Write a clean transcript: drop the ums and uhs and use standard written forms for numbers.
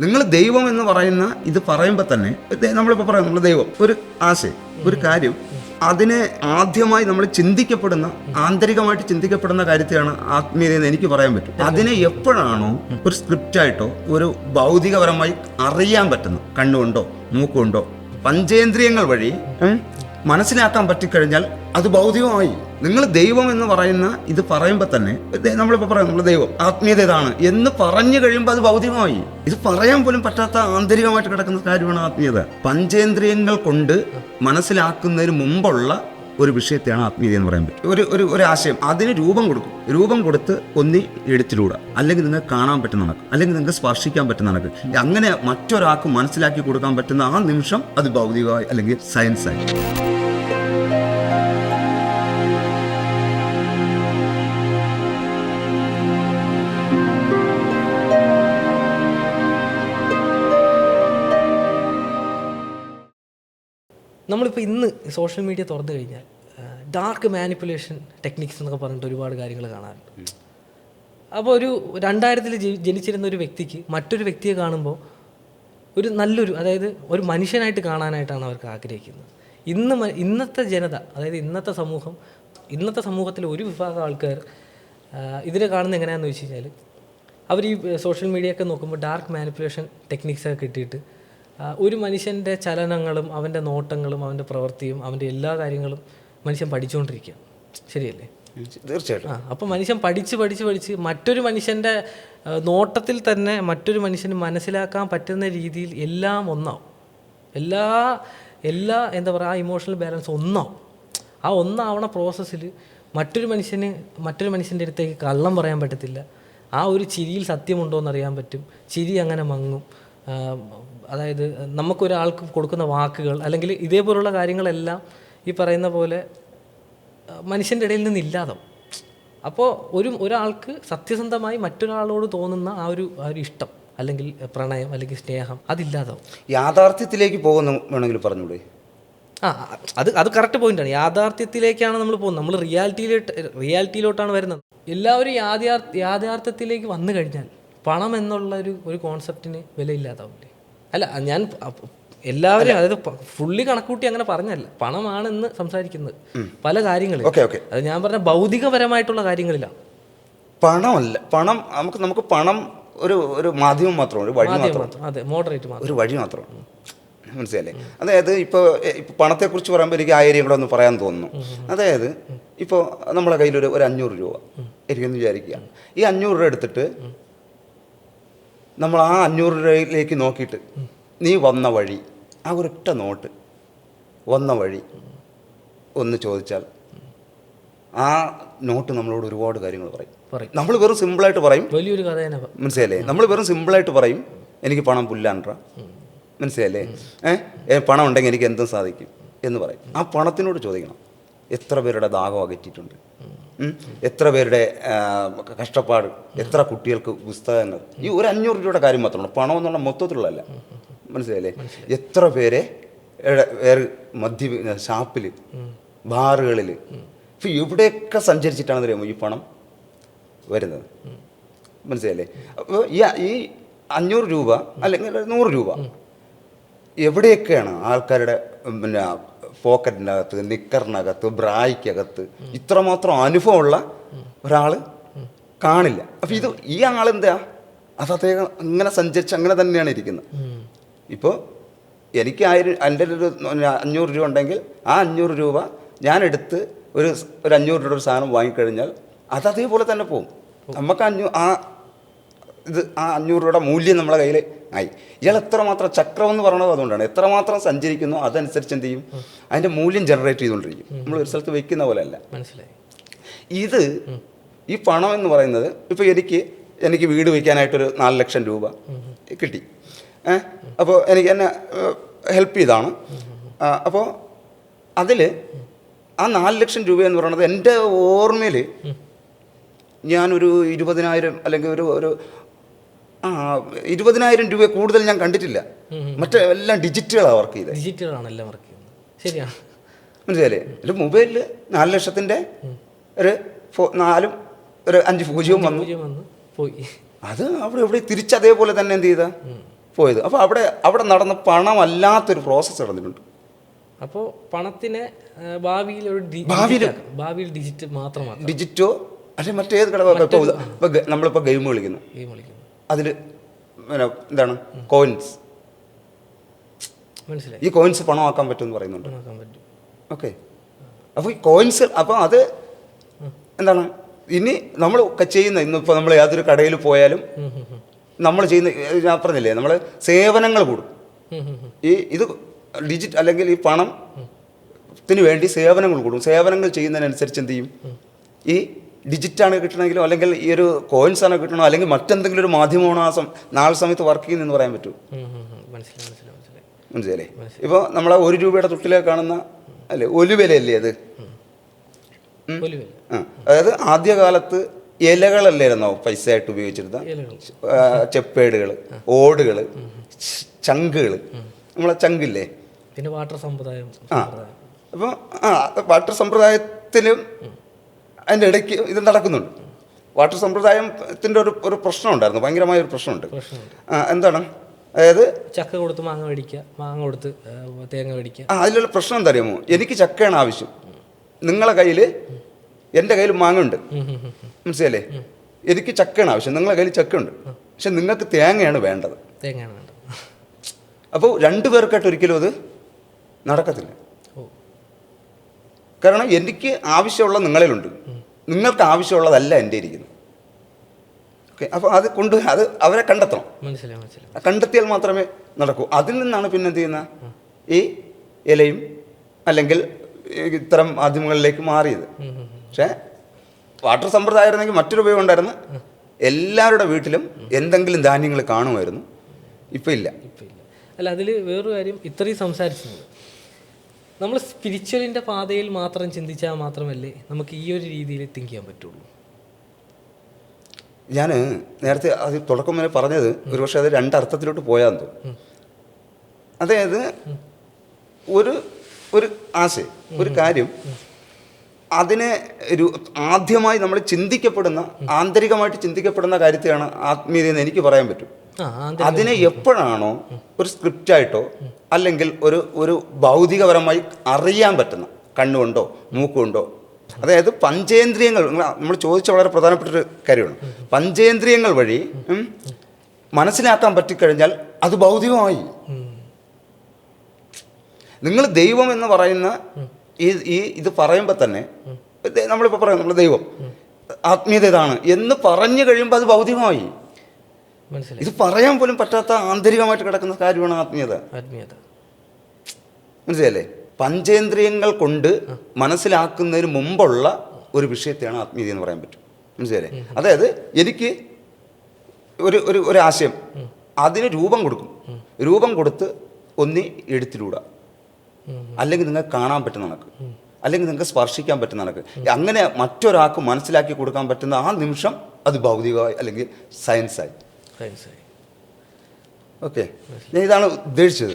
നിങ്ങൾ ദൈവം എന്ന് പറയുന്ന ഇത് പറയുമ്പോൾ തന്നെ നമ്മളിപ്പോൾ പറയാം നമ്മൾ ദൈവം ഒരു ആശയം ഒരു കാര്യം അതിനെ ആദ്യമായി നമ്മൾ ചിന്തിക്കപ്പെടുന്ന ആന്തരികമായിട്ട് ചിന്തിക്കപ്പെടുന്ന കാര്യത്തെയാണ് ആത്മീയത എന്ന് എനിക്ക് പറയാൻ പറ്റും. അതിനെ എപ്പോഴാണോ ഒരു സ്ക്രിപ്റ്റായിട്ടോ ഒരു ഭൗതികപരമായി അറിയാൻ പറ്റുന്നു, കണ്ണുകൊണ്ടോ മൂക്കുകൊണ്ടോ പഞ്ചേന്ദ്രിയങ്ങൾ വഴി മനസ്സിലാക്കാൻ പറ്റിക്കഴിഞ്ഞാൽ അത് ഭൗതികമായി. നിങ്ങൾ ദൈവം എന്ന് പറയുന്ന ഇത് പറയുമ്പോൾ തന്നെ നമ്മളിപ്പോൾ പറയാം നമ്മൾ ദൈവം ആത്മീയത ഇതാണ് എന്ന് പറഞ്ഞു കഴിയുമ്പോൾ അത് ഭൗതികമായി. ഇത് പറയാൻ പോലും പറ്റാത്ത ആന്തരികമായിട്ട് കിടക്കുന്ന കാര്യമാണ് ആത്മീയത. പഞ്ചേന്ദ്രിയങ്ങൾ കൊണ്ട് മനസ്സിലാക്കുന്നതിന് മുമ്പുള്ള ഒരു വിഷയത്തെയാണ് ആത്മീയത എന്ന് പറയാൻ പറ്റും. ഒരു ആശയം അതിന് രൂപം കൊടുക്കും. രൂപം കൊടുത്ത് ഒന്നി എഴുത്തിലൂടെ, അല്ലെങ്കിൽ നിങ്ങൾക്ക് കാണാൻ പറ്റുന്ന കണക്ക്, അല്ലെങ്കിൽ നിങ്ങൾക്ക് സ്പർശിക്കാൻ പറ്റുന്ന കണക്ക്, അങ്ങനെ മറ്റൊരാൾക്ക് മനസ്സിലാക്കി കൊടുക്കാൻ പറ്റുന്ന ആ നിമിഷം അത് ഭൗതികമായി അല്ലെങ്കിൽ സയൻസായി. നമ്മളിപ്പോൾ ഇന്ന് സോഷ്യൽ മീഡിയ തുറന്നു കഴിഞ്ഞാൽ ഡാർക്ക് മാനിപ്പുലേഷൻ ടെക്നിക്സ് എന്നൊക്കെ പറഞ്ഞിട്ട് ഒരുപാട് കാര്യങ്ങൾ കാണാറുണ്ട്. അപ്പോൾ ഒരു 2000-ൽ ജനിച്ചിരുന്ന ഒരു വ്യക്തിക്ക് മറ്റൊരു വ്യക്തിയെ കാണുമ്പോൾ ഒരു നല്ലൊരു, അതായത് ഒരു മനുഷ്യനായിട്ട് കാണാനായിട്ടാണ് അവർക്ക് ആഗ്രഹിക്കുന്നത്. ഇന്നത്തെ ജനത, അതായത് ഇന്നത്തെ സമൂഹത്തിലെ ഒരു വിഭാഗം ആൾക്കാർ ഇതിനെ കാണുന്നത് എങ്ങനെയാണെന്ന് വെച്ച് കഴിഞ്ഞാൽ അവർ ഈ സോഷ്യൽ മീഡിയ ഒക്കെ നോക്കുമ്പോൾ ഡാർക്ക് മാനിപ്പുലേഷൻ ടെക്നിക്സൊക്കെ കിട്ടിയിട്ട് ഒരു മനുഷ്യൻ്റെ ചലനങ്ങളും അവൻ്റെ നോട്ടങ്ങളും അവൻ്റെ പ്രവൃത്തിയും അവൻ്റെ എല്ലാ കാര്യങ്ങളും മനുഷ്യൻ പഠിച്ചുകൊണ്ടിരിക്കുക. ശരിയല്ലേ? തീർച്ചയായിട്ടും. അപ്പോൾ മനുഷ്യൻ പഠിച്ച് മറ്റൊരു മനുഷ്യൻ്റെ നോട്ടത്തിൽ തന്നെ മറ്റൊരു മനുഷ്യന് മനസ്സിലാക്കാൻ പറ്റുന്ന രീതിയിൽ എല്ലാം ഒന്നാവും. എല്ലാ എന്താ പറയുക, ആ ഇമോഷണൽ ബാലൻസ് ഒന്നാവും. ആ ഒന്നാവണ പ്രോസസ്സിൽ മറ്റൊരു മനുഷ്യൻ്റെ അടുത്തേക്ക് കള്ളം പറയാൻ പറ്റത്തില്ല. ആ ഒരു ചിരിയിൽ സത്യമുണ്ടോ എന്നറിയാൻ പറ്റും. ചിരി അങ്ങനെ മങ്ങും. അതായത് നമുക്കൊരാൾക്ക് കൊടുക്കുന്ന വാക്കുകൾ അല്ലെങ്കിൽ ഇതേപോലുള്ള കാര്യങ്ങളെല്ലാം ഈ പറയുന്ന പോലെ മനുഷ്യൻ്റെ ഇടയിൽ നിന്ന് ഇല്ലാതാവും. അപ്പോൾ ഒരാൾക്ക് സത്യസന്ധമായി മറ്റൊരാളോട് തോന്നുന്ന ആ ഒരു ഇഷ്ടം അല്ലെങ്കിൽ പ്രണയം അല്ലെങ്കിൽ സ്നേഹം അതില്ലാതാവും. യാഥാർത്ഥ്യത്തിലേക്ക് പോകുന്ന വേണമെങ്കിൽ പറഞ്ഞൂടെ? അത് കറക്റ്റ് പോയിന്റാണ്. യാഥാർത്ഥ്യത്തിലേക്കാണ് നമ്മൾ പോകുന്നത്. നമ്മൾ റിയാലിറ്റിയിലോട്ടാണ് വരുന്നത്. എല്ലാവരും യാഥാർത്ഥ്യത്തിലേക്ക് വന്നു കഴിഞ്ഞാൽ പണം എന്നുള്ള ഒരു കോൺസെപ്റ്റിന് വിലയില്ലാതാവില്ലേ? അല്ല, ഞാൻ എല്ലാവരും, അതായത് ഫുള്ളി കണക്കൂട്ടി അങ്ങനെ പറഞ്ഞല്ല, പണമാണെന്ന് സംസാരിക്കുന്നത് പല കാര്യങ്ങളും. അത് ഞാൻ പറഞ്ഞ ഭൗതികപരമായിട്ടുള്ള കാര്യങ്ങളിലാണ്. പണമല്ല, പണം നമുക്ക് പണം ഒരു മാധ്യമം മാത്രമാണ്, ഒരു വഴി മാത്രം. അതെ, മോഡറേറ്റ് മാത്രം, ഒരു വഴി മാത്രമാണ്. മനസ്സിലല്ലേ? അതായത് ഇപ്പോൾ പണത്തെക്കുറിച്ച് പറയുമ്പോൾ എനിക്ക് ആ ഏരിയ കൂടെ ഒന്ന് പറയാൻ തോന്നുന്നു. അതായത് ഇപ്പോൾ നമ്മുടെ കയ്യിൽ ഒരു 500 രൂപ ഇരിക്കുമെന്ന് വിചാരിക്കുക. ഈ 500 രൂപ എടുത്തിട്ട് നമ്മൾ ആ 500 രൂപയിലേക്ക് നോക്കിയിട്ട് നീ വന്ന വഴി, ആ ഒരൊറ്റ നോട്ട് വന്ന വഴി ഒന്ന് ചോദിച്ചാൽ ആ നോട്ട് നമ്മളോട് ഒരുപാട് കാര്യങ്ങൾ പറയും. നമ്മൾ വെറും സിമ്പിളായിട്ട് പറയും, വലിയൊരു കഥ. മനസ്സിലല്ലേ? നമ്മൾ വെറും സിമ്പിളായിട്ട് പറയും, എനിക്ക് പണം പുല്ലാൻട്ര, മനസ്സിലല്ലേ? പണം ഉണ്ടെങ്കിൽ എനിക്ക് എന്തും സാധിക്കും എന്ന് പറയും. ആ പണത്തിനോട് ചോദിക്കണം, എത്ര പേരുടെ ദാഹം അകറ്റിയിട്ടുണ്ട്, എത്ര പേരുടെ കഷ്ടപ്പാട്, എത്ര കുട്ടികൾക്ക് പുസ്തകങ്ങൾ. ഈ ഒരു 500 രൂപയുടെ കാര്യം മാത്രമാണ്, പണം എന്നുള്ള മൊത്തത്തിലുള്ളതല്ല. മനസ്സിലായില്ലേ? എത്ര പേരെ ഷാപ്പിൽ, ബാറുകളിൽ, ഇപ്പം എവിടെയൊക്കെ സഞ്ചരിച്ചിട്ടാണ് അറിയാമോ ഈ പണം വരുന്നത്? മനസ്സിലായില്ലേ? അപ്പോൾ ഈ 500 രൂപ അല്ലെങ്കിൽ 100 രൂപ എവിടെയൊക്കെയാണ് ആൾക്കാരുടെ പോക്കറ്റിനകത്ത്, നിക്കറിനകത്ത്, ബ്രായ്ക്കകത്ത് ഇത്രമാത്രം അനുഭവമുള്ള ഒരാൾ കാണില്ല. അപ്പം ഈ ആളെന്താ, അത് അദ്ദേഹം അങ്ങനെ സഞ്ചരിച്ച് അങ്ങനെ തന്നെയാണ് ഇരിക്കുന്നത്. ഇപ്പോൾ എനിക്ക് എൻ്റെ ഒരു 500 രൂപ ഉണ്ടെങ്കിൽ ആ 500 രൂപ ഞാനെടുത്ത് ഒരു 500 രൂപയുടെ ഒരു സാധനം വാങ്ങിക്കഴിഞ്ഞാൽ അത് അതേപോലെ തന്നെ പോകും. നമുക്ക് ആ 500 രൂപയുടെ മൂല്യം നമ്മളെ കയ്യിൽ ആയി. ഇയാൾ എത്രമാത്രം ചക്രം എന്ന് പറയുന്നത് അതുകൊണ്ടാണ്, എത്രമാത്രം സഞ്ചരിക്കുന്നു അതനുസരിച്ച് എന്ത് ചെയ്യും, അതിൻ്റെ മൂല്യം ജനറേറ്റ് ചെയ്തുകൊണ്ടിരിക്കും. നമ്മൾ ഒരു സ്ഥലത്ത് വെക്കുന്ന പോലെ അല്ല. മനസ്സിലായി? ഈ പണം എന്ന് പറയുന്നത്, ഇപ്പോൾ എനിക്ക് വീട് വയ്ക്കാനായിട്ടൊരു 4 ലക്ഷം രൂപ കിട്ടി. അപ്പോൾ എനിക്ക് എന്നെ ഹെൽപ്പ് ചെയ്താണ്. അപ്പോൾ അതിൽ ആ 4 ലക്ഷം രൂപ എന്ന് പറയുന്നത് എൻ്റെ ഓർമ്മയിൽ ഞാനൊരു 20,000 അല്ലെങ്കിൽ ഒരു 20,000 രൂപ കൂടുതൽ ഞാൻ കണ്ടിട്ടില്ല. മറ്റെല്ലാം ഡിജിറ്റുകളാണ് വർക്ക് ചെയ്തത്. ഡിജിറ്റലാണ് എല്ലാം വർക്ക് ചെയ്യുന്നത്. ശരിയാണ്. മനസ്സിലല്ലേ? ഒരു മൊബൈലിൽ 4 ലക്ഷത്തിൻ്റെ ഒരു 4 ഒരു 5 പൂജ്യവും വന്നു പോയി. അത് അവിടെ എവിടെ തിരിച്ചതേപോലെ തന്നെ എന്ത് ചെയ്താൽ പോയത്. അപ്പോൾ അവിടെ നടന്ന പണമല്ലാത്തൊരു പ്രോസസ്സ് നടന്നിട്ടുണ്ട്. അപ്പോൾ പണത്തിനെ ഭാവിയിൽ ഒരു ഭാവിയിൽ ഡിജിറ്റ് മാത്രമാണ്, ഡിജിറ്റോ അല്ലെങ്കിൽ മറ്റേത് ഘടകം. ഇപ്പോൾ നമ്മളിപ്പോൾ ഗെയിം കളിക്കുന്നു, അതിൽ പിന്നെ എന്താണ് കോയിൻസ്, മനസ്സിലായി, ഈ കോയിൻസ് പണമാക്കാൻ പറ്റുമെന്ന് പറയുന്നുണ്ട്. ഓക്കെ, അപ്പോൾ ഈ കോയിൻസ്, അപ്പോൾ അത് എന്താണ് ഇനി നമ്മൾ ചെയ്യുന്ന, ഇന്നിപ്പോൾ നമ്മൾ യാതൊരു കടയിൽ പോയാലും നമ്മൾ ചെയ്യുന്ന, ഞാൻ പറഞ്ഞില്ലേ, നമ്മൾ സേവനങ്ങൾ കൂടും. ഇത് ഡിജിറ്റ് അല്ലെങ്കിൽ ഈ പണത്തിന് വേണ്ടി സേവനങ്ങൾ കൂടും. സേവനങ്ങൾ ചെയ്യുന്നതിനനുസരിച്ച് എന്ത് ചെയ്യും, ഈ ഡിജിറ്റാണ് കിട്ടണമെങ്കിലോ അല്ലെങ്കിൽ ഈ ഒരു കോയിൻസ് ആണ് കിട്ടണോ അല്ലെങ്കിൽ മറ്റെന്തെങ്കിലും ഒരു മാധ്യമമാണോ നാളെ സമയത്ത് വർക്ക് ചെയ്യുന്നതെന്ന് പറയാൻ പറ്റുമോ? മനസ്സിലല്ലേ? ഇപ്പോൾ നമ്മളെ 1 രൂപയുടെ തുട്ടിലേക്ക് കാണുന്ന അല്ലേ ഒലുവിലല്ലേ അത്? അതായത് ആദ്യകാലത്ത് ഇലകളല്ലായിരുന്നോ പൈസ ആയിട്ട് ഉപയോഗിച്ചിരുന്ന? ചെപ്പേടുകൾ, ഓടുകൾ, ചങ്കുകൾ, നമ്മളെ ചങ്കില്ലേ, പിന്നെ വാട്ടർ സമ്പ്രദായം. അപ്പോൾ വാട്ടർ സമ്പ്രദായത്തിലും അതിൻ്റെ ഇടയ്ക്ക് ഇത് നടക്കുന്നുണ്ട്. വാട്ടർ സമ്പ്രദായത്തിൻ്റെ ഒരു പ്രശ്നം ഉണ്ടായിരുന്നു, ഭയങ്കരമായ ഒരു പ്രശ്നമുണ്ട്. എന്താണ്, അതായത് ചക്ക കൊടുത്ത് മാങ്ങ മേടിക്കുക, മാങ്ങ കൊടുത്ത് തേങ്ങ മേടിക്കുക. അതിലുള്ള പ്രശ്നം എന്താ അറിയാമോ? എനിക്ക് ചക്കയാണ് ആവശ്യം, നിങ്ങളെ കയ്യിൽ, എൻ്റെ കയ്യിൽ മാങ്ങ ഉണ്ട്, മനസ്സിലല്ലേ? എനിക്ക് ചക്കയാണ് ആവശ്യം, നിങ്ങളെ കയ്യിൽ ചക്കയുണ്ട്, പക്ഷെ നിങ്ങൾക്ക് തേങ്ങയാണ് വേണ്ടത്. അപ്പോൾ 2 പേർക്കായിട്ട് ഒരിക്കലും അത് നടക്കത്തില്ല. കാരണം എനിക്ക് ആവശ്യമുള്ള നിങ്ങളിലുണ്ട്, നിങ്ങൾക്ക് ആവശ്യമുള്ളതല്ല എൻ്റെ ഇരിക്കുന്നത്. ഓക്കെ, അപ്പോൾ അത് അവരെ കണ്ടെത്തണം. കണ്ടെത്തിയാൽ മാത്രമേ നടക്കൂ. അതിൽ നിന്നാണ് പിന്നെ എന്ത് ചെയ്യുന്ന ഈ ഇലയും അല്ലെങ്കിൽ ഇത്തരം മാധ്യമങ്ങളിലേക്ക് മാറിയത്. പക്ഷേ വാട്ടർ സമ്പ്രദായം ആയിരുന്നെങ്കിൽ മറ്റൊരു ഉപയോഗം ഉണ്ടായിരുന്നു. എല്ലാവരുടെ വീട്ടിലും എന്തെങ്കിലും ധാന്യങ്ങൾ കാണുമായിരുന്നു. ഇപ്പം ഇല്ല. അല്ല, അതിൽ വേറൊരു കാര്യം, ഇത്രയും സംസാരിച്ചത് നമ്മൾ സ്പിരിച്വലിൻ്റെ പാതയിൽ മാത്രം ചിന്തിച്ചാൽ മാത്രമല്ലേ നമുക്ക് ഈ ഒരു രീതിയിൽ തിങ്ക് ചെയ്യാൻ പറ്റുള്ളൂ. ഞാൻ നേരത്തെ അത് തുടക്കം വരെ പറഞ്ഞത് ഒരുപക്ഷെ അത് 2 അർത്ഥത്തിലോട്ട് പോയാന്ന് തോന്നുന്നു. അതായത് ഒരു ആശയം, ഒരു കാര്യം, അതിനെ ആദ്യമായി നമ്മൾ ചിന്തിക്കപ്പെടുന്ന, ആന്തരികമായിട്ട് ചിന്തിക്കപ്പെടുന്ന കാര്യത്തെയാണ് ആത്മീയതയെന്ന് എനിക്ക് പറയാൻ പറ്റും. അതിനെ എപ്പോഴാണോ ഒരു സ്ക്രിപ്റ്റായിട്ടോ അല്ലെങ്കിൽ ഒരു ഭൗതികപരമായി അറിയാൻ പറ്റുന്ന, കണ്ണുകൊണ്ടോ മൂക്കുകൊണ്ടോ, അതായത് പഞ്ചേന്ദ്രിയങ്ങൾ, നമ്മൾ ചോദിച്ച വളരെ പ്രധാനപ്പെട്ടൊരു കാര്യമാണ്. പഞ്ചേന്ദ്രിയങ്ങൾ വഴി മനസ്സിലാക്കാൻ പറ്റിക്കഴിഞ്ഞാൽ അത് ഭൗതികമായി. നിങ്ങൾ ദൈവം എന്ന് പറയുന്ന ഇത് പറയുമ്പോൾ തന്നെ നമ്മളിപ്പോൾ പറയും നമ്മൾ ദൈവം, ആത്മീയത ഇതാണ് എന്ന് പറഞ്ഞു കഴിയുമ്പോൾ അത് ഭൗതികമായി. ഇത് പറയാൻ പോലും പറ്റാത്ത ആന്തരികമായിട്ട് കിടക്കുന്ന കാര്യമാണ് ആത്മീയത. മനസ്സിലല്ലേ? പഞ്ചേന്ദ്രിയങ്ങൾ കൊണ്ട് മനസ്സിലാക്കുന്നതിന് മുമ്പുള്ള ഒരു വിഷയത്തെയാണ് ആത്മീയത എന്ന് പറയാൻ പറ്റും. മനസ്സിലല്ലേ? അതായത് എനിക്ക് ഒരു ആശയം, അതിന് രൂപം കൊടുക്കും, രൂപം കൊടുത്ത് ഒന്നി എഴുത്തിലൂടെ, അല്ലെങ്കിൽ നിങ്ങൾക്ക് കാണാൻ പറ്റുന്ന കണക്ക്, അല്ലെങ്കിൽ നിങ്ങൾക്ക് സ്പർശിക്കാൻ പറ്റുന്ന കണക്ക്, അങ്ങനെ മറ്റൊരാൾക്ക് മനസ്സിലാക്കി കൊടുക്കാൻ പറ്റുന്ന ആ നിമിഷം അത് ഭൗതികമായി അല്ലെങ്കിൽ സയൻസായി. ഓക്കെ, ഞാൻ ഇതാണ് ഉദ്ദേശിച്ചത്.